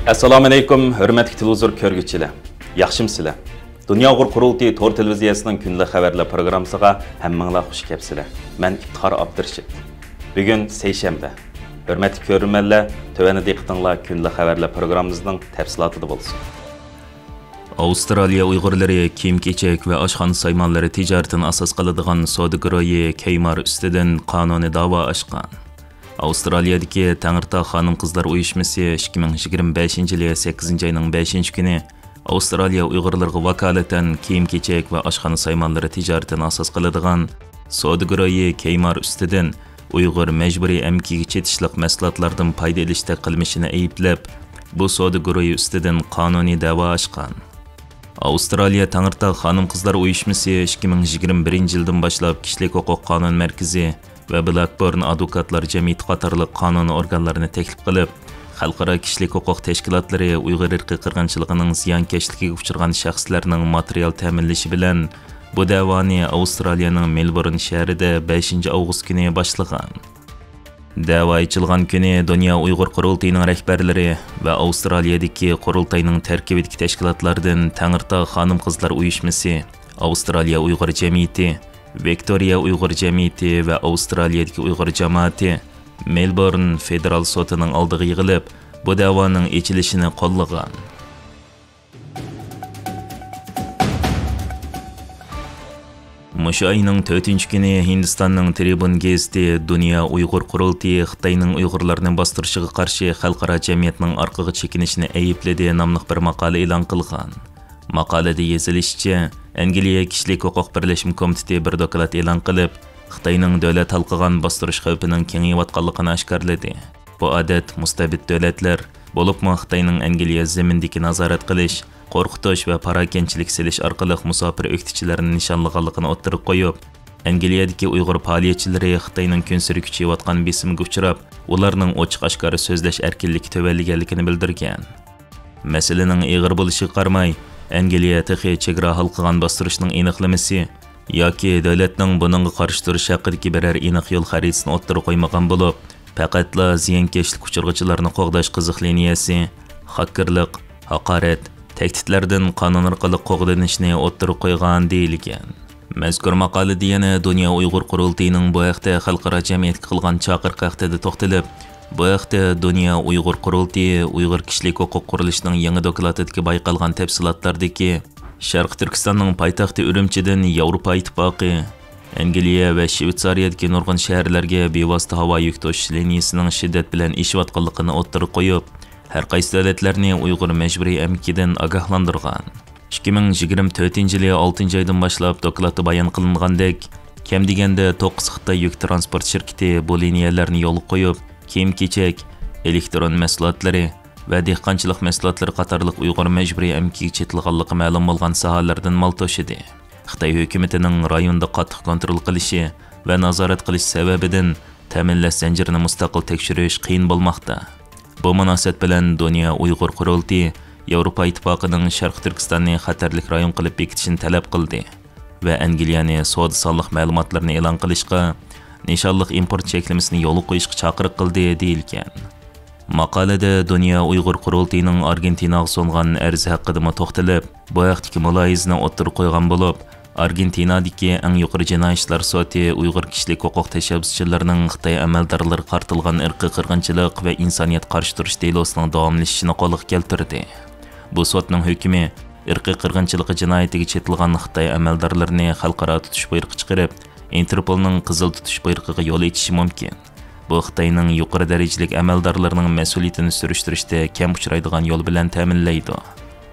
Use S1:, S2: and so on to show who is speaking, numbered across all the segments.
S1: Assalomu alaykum, hurmatli televizor ko'rguvchilar. Yaxshimsizlar? Dunyo qurultiyi to'r televiziyasining kunlik xabarlar programmasiga hammanglar xush kelibsizlar. Men Iftixor Abdurshid. Bugun seshanba. Hurmatli ko'ruvchilar, tövani diqqatinglar kunlik xabarlar programmamizning tafsilotida bo'lsin.
S2: Avstraliya Uyg'urlari kiyim-kechak va oshxona saymonlari tijoratini asos qiladigan savdo guruhi Kmart ustidan qonuniy da'vo ochgan. Avstraliyadagi Tangirtog' xonim-qizlar uyushmasi 2025-yil 8-oyning 5-kuni Avstraliya Uyg'urlarga vakolatan kiyim-kechak va oshxona saymonlari tijoratini asos qiladigan savdo guruhi Kmart ustidan Uyg'ur majburiy amkiga chetishliq mahsulotlardan foyda olishda qilmishini ayblab, bu savdo guruhi ustidan qonuniy da'vo ochgan. Avstraliya Tangirtog' xonim-qizlar uyushmasi 2021-yildan boshlab kishilik huquq qonun markazi va Blackburn advokatlar jamiyati qatorliq qonun organlarini taklif qilib, xalqaro kishilik huquq tashkilotlari Uyg'ur irqiy qirg'inchiligining ziyonkashligiga uchragan shaxslarning material ta'minlashi bilan bu da'voni Avstraliyaning Melbourne shahrida 5-avgust kuni boshlagan. Da'vo ochilgan kuni Dunyo Uyg'ur qurultayining rahbarlari va Avstraliyadagi qurultayning tarkibidagi tashkilotlardan Tangirtog' xonim-qizlar uyushmasi, Avstraliya Uyg'ur jamiyati, Victoria Uyg'ur jamiyati va Avstraliyadagi Uyg'ur jamoati Melbourne federal sotining oldiga yig'ilib, bu da'voning ochilishini qo'llagan. Mushu ayning 4-kuni Hindistonning Tribune gazeti Dunyo Uyg'ur qurultayi Xitoyning Uyg'urlarni bostirishiga qarshi xalqaro jamiyatning orqaga chekinishini aybladi nomli bir maqola e'lon qilgan. Maqolada yozilishicha, Angliya kishilik huquq birlashma komiteti bir doklad e'lon qilib, Xitoyning davlat halqigan bostirish xavfining kengayayotganligini oshkorladi. Bu odat mustabid davlatlar, bo'libmi Xitoyning Angliya zamindagi nazorat qilish, qo'rqitish va parakanchilik silish orqali musofir o'qituvchilarni nishonlaganligini o'ttirib qo'yib, Angliyadagi Uyg'ur faoliyatchilari Xitoyning kun sari kuchayotgan besimga uchrab, ularning ochiq-oshkora so'zlash erkinligi tuvalliganligini bildirgan. Masalaning ig'ir bo'lishiga qaramay, Angliya texi chegara halqigan bostirishning aniqlamasi yoki davlatning buningga qarshi turish haqidagi biror aniq yo'l xaritasini o'ttirib qo'ymagan bo'lib, faqatla ziyonkashlik uchirg'ichilarni qo'g'dash qiziq liniyasi, hakkerlik, haqorat, tahdidlardan qonun orqali qo'g'danishni o'ttirib qo'ygan deyilgan. Mazkur maqolada yana Dunyo Uyg'ur qurultayining bu haqda xalqaro jamiyatga qilgan chaqiriq haqida to'xtalib, bu haqda Dunyo Uyg'ur qurultayi Uyg'ur kishilik huquq qurilishining yangi dokladidagi bayqalgan tafsilotlardagi Sharq Turkistonning poytaxti Urumchidan Yevropa Ittifoqi, Angliya va Shveysariyadagi nurg'un shaharlarga bevosita havo yuk tashish liniyasining shiddat bilan ishlayotganligini o'ttirib qo'yib, har qaysi davlatlarni Uyg'ur majburiy amkidan ogohlantirgan. 2024-yil 6-oydan boshlab dokladda bayon qilingandek, kam deganda 9 Xitoy yuk transport shirkati bu liniyalarni yo'l qo'yib, kiyim-kechak, elektron mahsulotlari va dehqonchilik mahsulotlari qatorliq Uyg'ur majburiy amkiga chetilganligi ma'lum bo'lgan sohalardan mal to'shidi. Xitoy hukumatining rayonda qattiq kontrol qilishi va nazorat qilish sababidan ta'minlash zanjirini mustaqil tekshirish qiyin bo'lmoqda. Bu munosabat bilan Dunyo Uyg'ur qurultayi Yevropa Ittifoqining Sharq Turkistonni xatarlik rayon qilib bekitishni talab qildi va Angliyani savdo-sonliq ma'lumotlarni e'lon qilishga, nishonliq import cheklamasini yo'l qo'yishga chaqiriq qildi deyilgan. Maqolada Dunyo Uyg'ur qurultayining Argentinaga so'ngan arzi haqida to'xtalib, bu haqdagi mulohazani o'ttirib qo'ygan bo'lib, Argentinadagi eng yuqori jinoiy ishlar sudi Uyg'ur kishilik huquq tashabbuschilarining Xitoy amaldorlariga qartilgan irqiy qirg'inchilik va insoniyat qarshi turish delosining davomlashishini qo'lga keltirdi. Bu sudning hukmi irqiy qirg'inchilik jinoyatiga chetilgan Xitoy amaldorlarini xalqaro tutish buyrug'i chiqarib, Interpolning qizil tutish buyrug'iga yo'l etishi mumkin. Bu Xitoyning yuqori darajalik amaldorlarining mas'uliyatini surishtirishda kam uchraydigan yo'l bilan ta'minlaydi.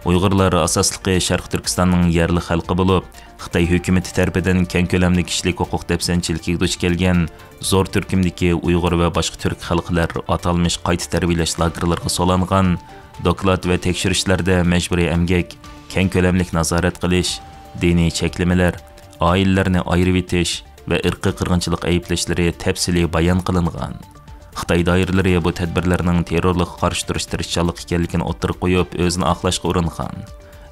S2: Uyg'urlar asosligi Sharq Turkistonning yerli xalqi bo'lib, Xitoy hukumati tomonidan keng ko'lamli kishilik huquq dafsanchiligiga duch kelgan zo'r turkumdagi Uyg'ur va boshqa turk xalqlar atalmish qayta tarbiyalash lagerlariga solangan, doklad va tekshirishlarda majburiy emgak, keng ko'lamli nazorat qilish, diniy cheklamalar, oilalarni ayirib etish va irqiy qirg'inchilik ayblashlari tafsiliy bayon qilingan. Xitoy doiralari bu tadbirlarning terrorlikqa qarshi turish tirishchilik ekanligini o'ttirib qo'yib, o'zini oqlashga uringan.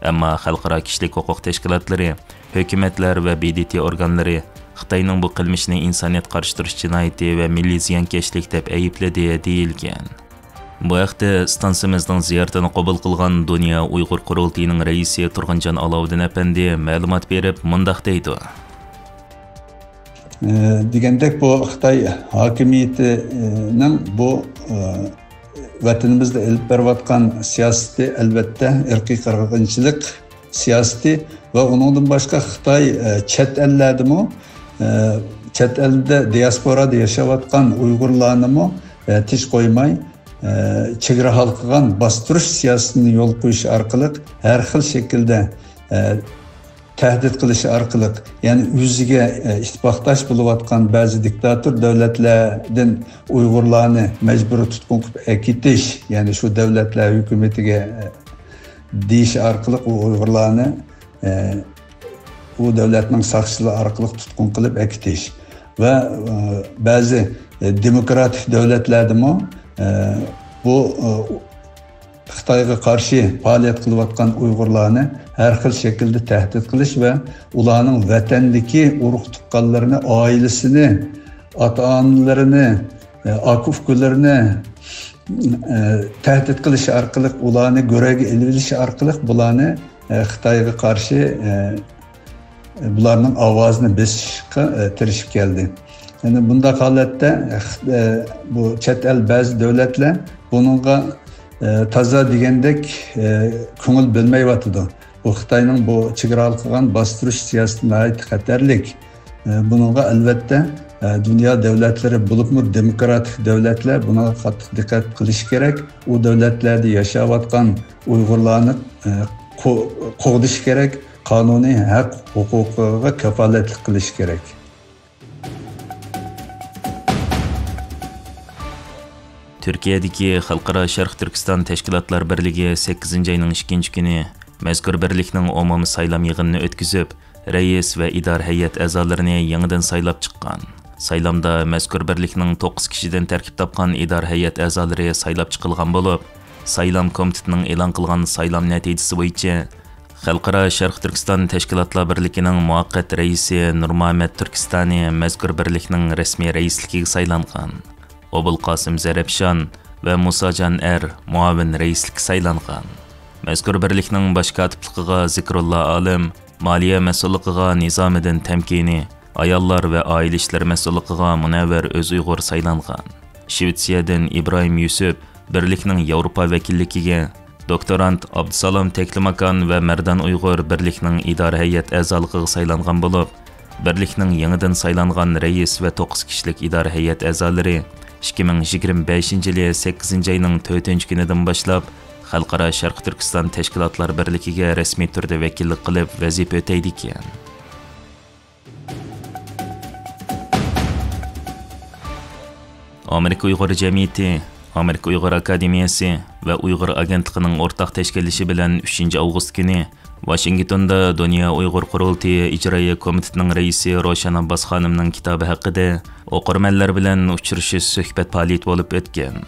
S2: Ammo xalqaro kishilik huquq tashkilotlari, hukumatlar va BDT organlari Xitoyning bu qilmishini insoniyat qarshi turish jinoyati va milliy ziyonkashlik deb aybladi deyilgan. Bu haqda stansimizning ziyoratini qabul qilgan Dünya Uyg'ur qurultiyining raisi Turg'unjon Alovuddin apandi ma'lumot berib, mundaq deydi.
S3: Degandek bu Xitoy hokimiyatining bu vatanimizda ilib berayotgan siyosati albatta irqiy qirg'inchilik siyosati va uningdan boshqa Xitoy chet ellardimi chet elda diasporada yashayotgan Uyg'urlarni tish qo'ymay chegara halqigan bostirish siyosatini yo'l qo'yish orqali har xil shaklda tahdid qilish orqali, ya'ni o'ziga ittifoqdosh bo'layotgan ba'zi diktator davlatlardan Uyg'urlarni majburiy tutqun qilib ketish, ya'ni shu davlatlar hukumatiga deyish orqali Uyg'urlarni u davlatning soqchilari orqali tutqun qilib ketish va ba'zi demokratik davlatlardami bu Xitoyga qarshi faoliyat qilayotgan Uyg'urlarni har xil shaklda tahdid qilish va ularning vatandagi urug' tuqqanlarini, oilasini, ota-onalarini, aka-ukalarni tahdid qilish orqali, ularni go'raga ilib olish orqali bularni Xitoyga qarshi bularning ovozini besishga tirishib keldi. Yani bunda holatda bu chet el ba'zi davlatlar buningga taza degandek ko'ngil bilmayotdi. Bu Xitoyning bu chegara qilgan bostirish siyosati nihoyat xatarlik. Buningga albatta dunyo davlatlari bo'libmi demokratik davlatlar buna qattiq diqqat qilish kerak. U davlatlarda yashayotgan Uyg'urlarni qo'g'dish kerak, qonuniy haq huquqiga kafolatlik qilish kerak.
S2: Türkiyədəki Xalqara Şərq Türkistan Təşkilatlar Birliyi 8-ci ayının 2-ci günü məzkur birlikning umumi saylam yığınını ötküzüb, rəis və idare heyət əzalarını yenidən saylab çıxqan. Saylamda məzkur birlikning 9 kişidən tərkib tapqan idare heyət əzaları saylab çıxılğan olub, Saylam komitetinin elan qılğan saylam nəticəsi boyunca Xalqara Şərq Türkistan Təşkilatlar Birliyining muvaqqat rəisi Nurmuhammad Turkistani məzkur birlikning rəsmi rəisligiga saylanğan. Obul Qasim Zarabshan və Musajan muavin reislik saylanğan. Məzkur birlikning baş katibligiga Zikrullah Alim, maliya mas'ulligiga Nizomiddin Tamkini, ayollar və oila ishlari mas'ulligiga Munavvar O'z'Uyg'ur saylanğan. Shvetsiyadan İbrahim Yusuf birlikning Yevropa vakilligiga, doktorant Abdusalom Teklimakan və Merdan Uyg'ur birlikning idora heyət a'zoligiga saylanğan bo'lib, birlikning yangidan saylanğan reis və 9 kishilik idora heyət a'zolari 2025 yılı 8-ci ayının 4-cü günüdən başlap Xalqara Şərq Türkistan Təşkilatlar Birliyiga rəsmi türdə vəkillik qılıb vəzifə ötəydi ekan. Amerika Uyğur Cəmiyyəti, Amerika Uyğur Akademiyası və Uyğur Agentliğinin ortaq təşkilləşi bilən 3 avqust günü Washingtonda Dünya Uyg'ur qurultiyi ijroiya komitetining raisi Roshan Abbas xonimning kitobi haqida o'qirmanlar bilan uchrashish suhbat faoliyati bo'lib o'tgan.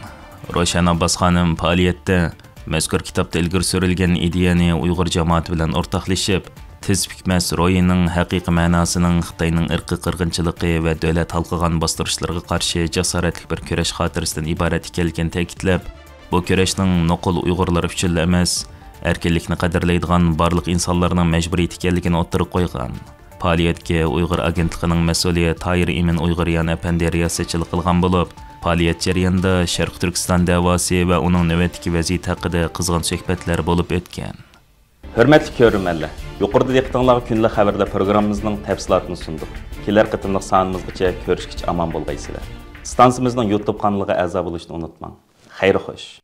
S2: Roshan Abbas xonim faoliyatda mazkur kitobda ilgari surilgan ideyani Uyg'ur jamoati bilan o'rtoqlashib, tez fikmas ro'yining haqiqiy ma'nosining Xitoyning irqiy qirg'inchiligi va davlat halqigan bostirishlarga qarshi jasoratli bir kurash xotirasidan iborat ekanligini ta'kidlab, bu kurashning nuqul Uyg'urlar uchun emas, erkinlikni qadrlaydigan barliq insonlarning majburiyati ekanligini o'ttirib qo'ygan. Faoliyatga Uyg'ur agentligining mas'uli Tayir Imin Uyg'uryan apandi riyosatchilik qilgan bo'lib, faoliyat jarayonida Sharq Turkiston da'vosi va uning navbatdagi vaziyati haqida qizg'in suhbatlar bo'lib o'tgan.
S1: Hörmətli görürmənlər, yuqorida diqqətinizə günlük xəbərdə proqramımızın təfsilatını sunduq. Kelər qıtımlıq sanımızgacha görüşkiç aman bolğaysızlar. Stansiyamızın YouTube kanalıga a'zo bo'lishni unutmang. Xayr xo'sh.